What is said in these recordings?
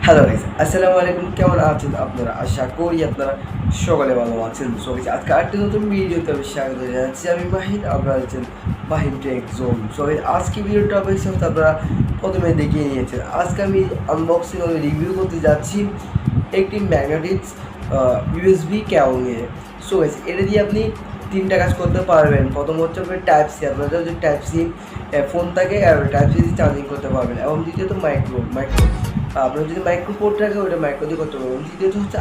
Hello guys, আসসালামু আলাইকুম। কেমন আছেন আপনারা? আশা করি আপনারা সকলে ভালো আছেন। সো গাইস, আজকে আরেকটি নতুন ভিডিওতে আমি স্বাগত জানাচ্ছি। আমি মাহিন, আপনারা আছেন Mahin tech zone. So guys, আজকে ভিডিওটা অবশ্যই আপনারা প্রথমে দেখিয়ে নিয়েছেন। আজকে আমি আনবক্সিং আমি রিভিউ করতে যাচ্ছি একটি ম্যাগনেটিক্স ইউএসবি কেবল নিয়ে। সো গাইস, এটা দিয়ে আপনি তিনটা কাজ করতে পারবেন। প্রথম হচ্ছে আপনার টাইপ সি, আপনার যদি টাইপ সি ফোন থাকে আর টাইপ সি দিয়ে চার্জিং করতে পারবেন। এবং দ্বিতীয়ত মাইক্রো আপনার যদি মাইক্রো পোর্ট থাকে ওইটা মাইক্রো দিয়ে করতে পারবেন। দ্বিতীয়ত হচ্ছে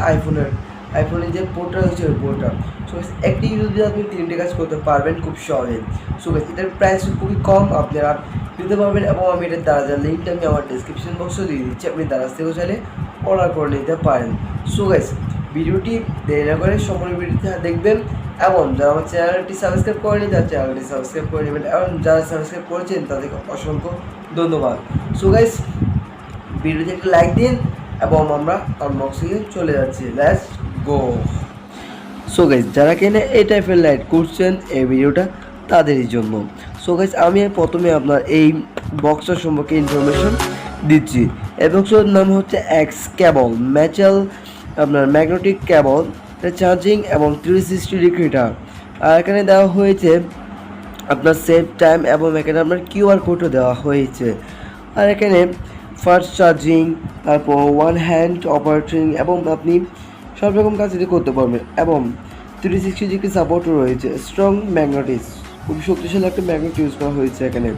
আইফোনের যে পোর্টটা হচ্ছে ওই পোর্টটা। সো একটি ইউজ দিয়ে আপনি তিনটে কাজ করতে পারবেন খুব সহজে। সো এটার প্রাইস খুবই কম, আপনারা দিতে পারবেন। এবং আমি এটার দারাজের লিঙ্কটা আমি আমার ডিসক্রিপশন বক্সে দিয়ে দিচ্ছি, আপনি দারাজ থেকেও চাইলে অর্ডার করে নিতে পারেন। সো গাইস, ভিডিওটি দেরি না করে সম্পূর্ণ ভিডিওটি দেখবেন। এবং যারা আমার চ্যানেলটি সাবস্ক্রাইব করেনি তার চ্যানেলটি সাবস্ক্রাইব করে নেবেন, এবং যারা সাবস্ক্রাইব করেছেন তাদেরকে অসংখ্য ধন্যবাদ। সো গাইস, ভিডিওতে একটা লাইক দিন এবং আমরা আনবক্সিংয়ে চলে যাচ্ছি। Let's go. সো গাইস, যারা কিনা এই টাইপের লাইট করছেন এই ভিডিওটা তাদেরই জন্য। সো গাইস, আমি প্রথমে আপনার এই বক্সটার সম্পর্কে ইনফরমেশন দিচ্ছি। এই বক্সটার নাম হচ্ছে এক্স কেবল ম্যাচাল, আপনার ম্যাগনেটিক কেবল, চার্জিং এবং 360 ডিগ্রিটা। আর এখানে দেওয়া হয়েছে আপনার সেভ টাইম, এবং এখানে আপনার কিউআর কোডও দেওয়া হয়েছে। আর এখানে ফাস্ট চার্জিং, তারপর ওয়ান হ্যান্ড অপারেটিং, এবং আপনি সব রকম কাজ এটি করতে পারবেন। এবং 360 ডিগ্রি সাপোর্টও রয়েছে। স্ট্রং ম্যাগনেটিক্স, খুব শক্তিশালী একটা ম্যাগনেট ইউজ করা হয়েছে এখানে।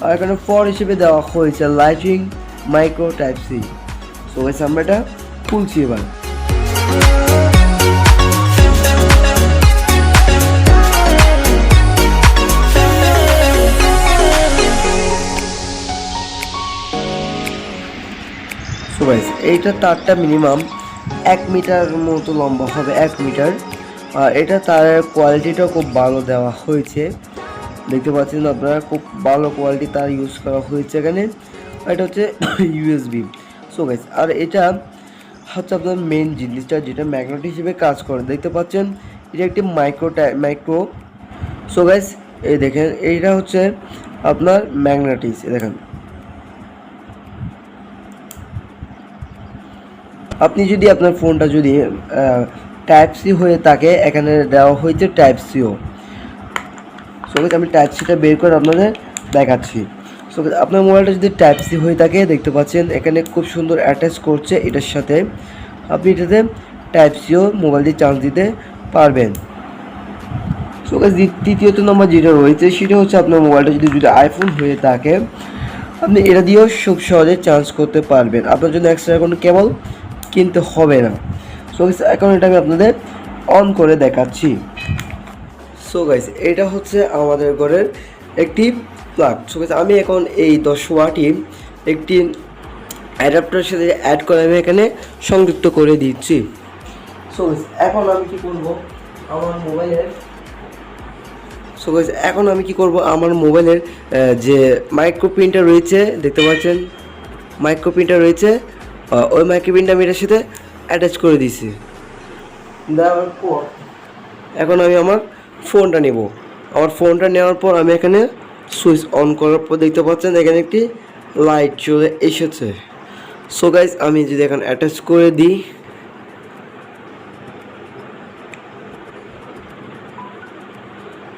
আর এখানে ফর হিসেবে দেওয়া হয়েছে lighting micro type C. So guys, আমরা এটা খুলছি এবার। সো গাইস, এইটা তারটা মিনিমাম 1 মিটার মতো লম্বা হবে, 1 মিটার। আর এটা তারের কোয়ালিটিটাও খুব ভালো দেওয়া হয়েছে, দেখতে পাচ্ছেন আপনারা, খুব ভালো কোয়ালিটি তার ইউজ করা হয়েছে এখানে। এটা হচ্ছে ইউএসবি। সো গাইস, আর এটা হচ্ছে আপনার মেন জিনিসটা যেটা ম্যাগনেট হিসেবে কাজ করে, দেখতে পাচ্ছেন এটা একটি মাইক্রো। সো গাইস, এই দেখেন এইটা হচ্ছে আপনার ম্যাগনেটিক্স। দেখেন, আপনি যদি আপনার ফোনটা যদি টাইপ সি হয়ে থাকে, এখানে দেওয়া হয়েছে টাইপ সিও। সো আমি টাইপ সিটা বের করে আপনাদের দেখাচ্ছি। সো আপনার মোবাইলটা যদি টাইপ সি হয়ে থাকে, দেখতে পাচ্ছেন এখানে খুব সুন্দর অ্যাটাচ করছে এটার সাথে। আপনি এটাতে টাইপ সিও মোবাইল দিয়ে চার্জ দিতে পারবেন। সো তৃতীয়ত নম্বর যেটা রয়েছে সেটা হচ্ছে আপনার মোবাইলটা যদি আইফোন হয়ে থাকে, আপনি এটা দিয়েও খুব সহজে চার্জ করতে পারবেন। আপনার জন্য এক্সট্রা কোনো কেবল কিনতে হবে না। সো এখন এটা আমি আপনাদের অন করে দেখাচ্ছি। সো গাইস, এটা হচ্ছে আমাদের ঘরের একটি প্লাগ। সো গাইস, আমি এখন এই 10 ওয়াটই একটি অ্যাডাপ্টারের সাথে অ্যাড করে আমি এখানে সংযুক্ত করে দিচ্ছি। সো গাইস, এখন আমি কি করব আমার মোবাইলের আমার মোবাইলের যে মাইক্রো প্রিন্টার রয়েছে, দেখতে পাচ্ছেন মাইক্রো প্রিন্টার রয়েছে, ওই মাইক্রো প্রিন্টার আমি এটার সাথে অ্যাটাচ করে দিয়েছি। দেওয়ার পর এখন আমি আমার ফোনটা নেব। আমার ফোনটা নেওয়ার পর আমি এখানে সুইচ অন করার পর দেখতে পাচ্ছেন এখানে একটি লাইট চলে এসেছে। সো গাইস, আমি যদি এখন অ্যাটাচ করে দিই,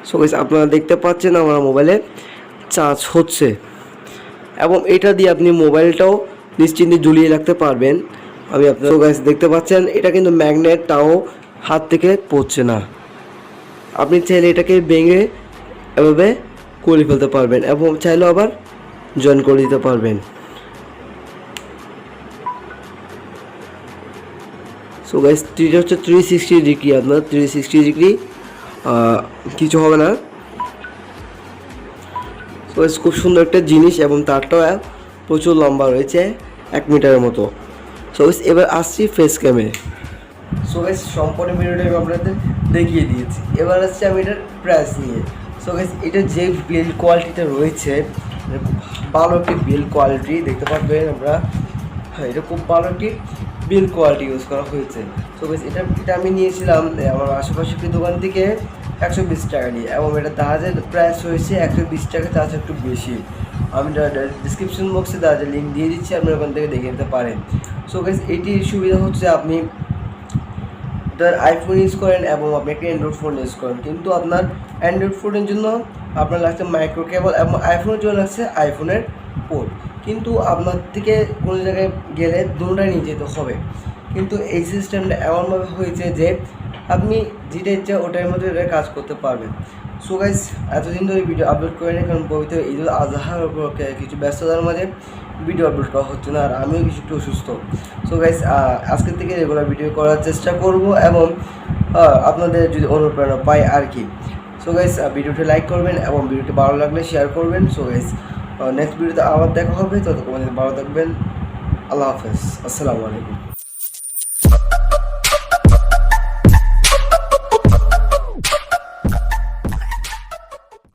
সো গাইস, আপনারা দেখতে পাচ্ছেন আমার মোবাইলে চার্জ হচ্ছে। এবং এটা দিয়ে আপনি মোবাইলটাও নিশ্চিন্তে ঝুলিয়ে রাখতে পারবেন। আমি আপনার সো গাইস, দেখতে পাচ্ছেন এটা কিন্তু ম্যাগনেট, তাও হাত থেকে পড়ছে না। আপনি চাইলে এটাকে ভেঙে এভাবে করে ফেলতে পারবেন, এবং চাইলেও আবার জয়েন করে দিতে পারবেন। সো গাইস, এটা হচ্ছে 360 ডিগ্রি, আপনার 360 ডিগ্রি কিছু হবে না। সো গাইস, খুব সুন্দর একটা জিনিস, এবং তারটাও প্রচুর লম্বা রয়েছে, 1 মিটারের মতো। সো গাইস, এবার আসছি ফেস ক্যামে। সো গাইস, সম্পূর্ণ ভিডিওটা আমি আপনাদের দেখিয়ে দিয়েছি। এবার আসছে আমি এটার প্রাইস নিয়ে। সো গাইস, এটার যে বিল্ড কোয়ালিটিটা রয়েছে, খুব ভালো একটি বিল্ড কোয়ালিটি দেখতে পারবেন আমরা। হ্যাঁ, এটা খুব ভালো একটি বিল্ড কোয়ালিটি ইউজ করা হয়েছে। সো গাইস, এটা আমি নিয়েছিলাম আমার আশেপাশে একটি দোকান থেকে 120 টাকা নিয়ে, এবং এটা দারাজের প্রাইস হয়েছে 120 টাকা, তার একটু বেশি। আমি ডিসক্রিপশন বক্সে তাদের লিঙ্ক দিয়ে দিচ্ছি, আপনি ওখান থেকে দেখে নিতে পারেন। সো গাইস এটির সুবিধা হচ্ছে আপনি তার আইফোন ইউজ করেন এবং আপনি একটা অ্যান্ড্রয়েড ফোন ইউজ করেন, কিন্তু আপনার অ্যান্ড্রয়েড ফোনের জন্য আপনার লাগছে মাইক্রো কেবল এবং আইফোনের জন্য লাগছে আইফোনের পোর্ট। কিন্তু আপনার থেকে কোনো জায়গায় গেলে দুটোটাই নিয়ে যেতে হবে। কিন্তু এই সিস্টেমটা এমনভাবে হয়েছে যে আপনি যেটা ইচ্ছা ওটার মধ্যে কাজ করতে পারবেন। সো গাইস এতদিন ধরে ভিডিও আপলোড করে নিই, কারণ পবিত্র ঈদুল আজহার উপলক্ষে কিছু ব্যস্ততার মাঝে ভিডিও আপলোড করা হচ্ছে না, আর আমিও কিছু একটু অসুস্থ। সো গাইস আজকের থেকে রেগুলার ভিডিও করার চেষ্টা করব এবং আপনাদের যদি অনুপ্রেরণা পাই আর কি। সো গাইস ভিডিওটি লাইক করবেন এবং ভিডিওটি ভালো লাগলে শেয়ার করবেন। সো গাইস নেক্সট ভিডিওতে আবার দেখা হবে, ততক্ষণ ভালো থাকবেন। আল্লাহ হাফেজ, আসসালামু আলাইকুম।